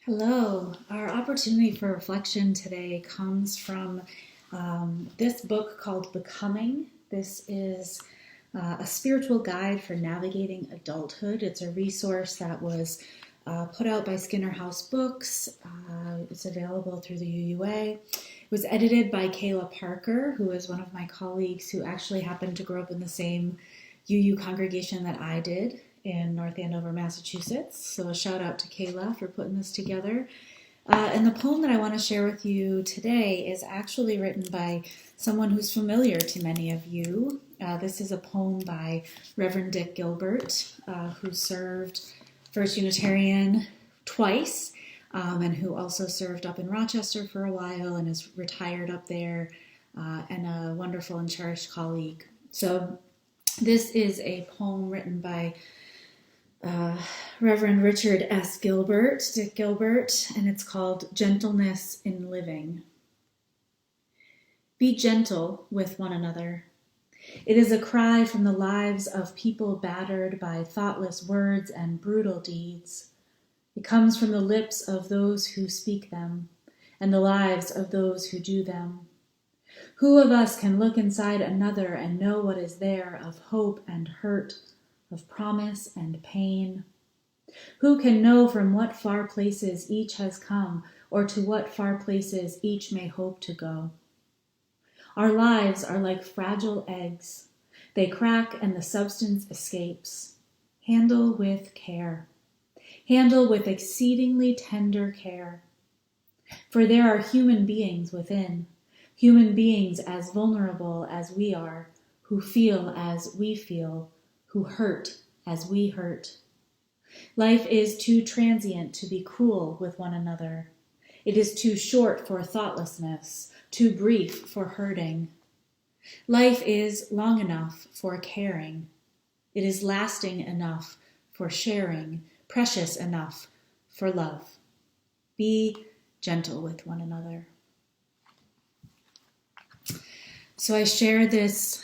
Hello. Our opportunity for reflection today comes from this book called Becoming. This is a spiritual guide for navigating adulthood. It's a resource that was put out by Skinner House Books. It's available through the UUA. It was edited by Kayla Parker, who is one of my colleagues who actually happened to grow up in the same UU congregation that I did in North Andover, Massachusetts. So a shout out to Kayla for putting this together. And the poem that I want to share with you today is actually written by someone who's familiar to many of you. This is a poem by Reverend Dick Gilbert, who served First Unitarian twice, and who also served up in Rochester for a while and is retired up there, and a wonderful and cherished colleague. So this is a poem written by Reverend Richard S. Gilbert, Dick Gilbert, and it's called Gentleness in Living. Be gentle with one another. It is a cry from the lives of people battered by thoughtless words and brutal deeds. It comes from the lips of those who speak them and the lives of those who do them. Who of us can look inside another and know what is there of hope and hurt, of promise and pain? Who can know from what far places each has come, or to what far places each may hope to go? Our lives are like fragile eggs. They crack and the substance escapes. Handle with care. Handle with exceedingly tender care. For there are human beings within, human beings as vulnerable as we are, who feel as we feel, who hurt as we hurt. Life is too transient to be cruel with one another. It is too short for thoughtlessness, too brief for hurting. Life is long enough for caring. It is lasting enough for sharing, precious enough for love. Be gentle with one another. So I share this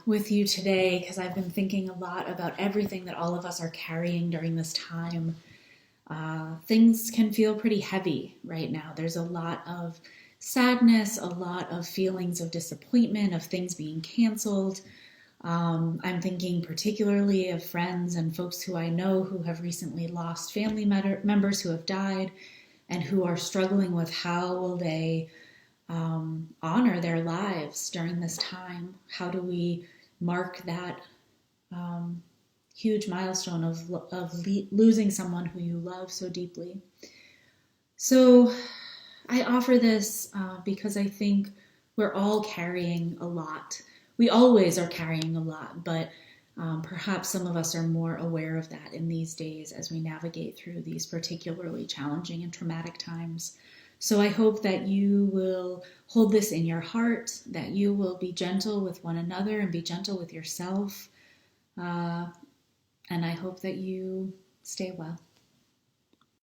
with you today because I've been thinking a lot about everything that all of us are carrying during this time. Things can feel pretty heavy right now. There's a lot of sadness, a lot of feelings of disappointment, of things being canceled. I'm thinking particularly of friends and folks who I know who have recently lost family members who have died and who are struggling with how will they honor their lives during this time. How do we mark that huge milestone of losing someone who you love so deeply? So I offer this because I think we're all carrying a lot. We always are carrying a lot, but perhaps some of us are more aware of that in these days as we navigate through these particularly challenging and traumatic times. So I hope that you will hold this in your heart, that you will be gentle with one another and be gentle with yourself. And I hope that you stay well.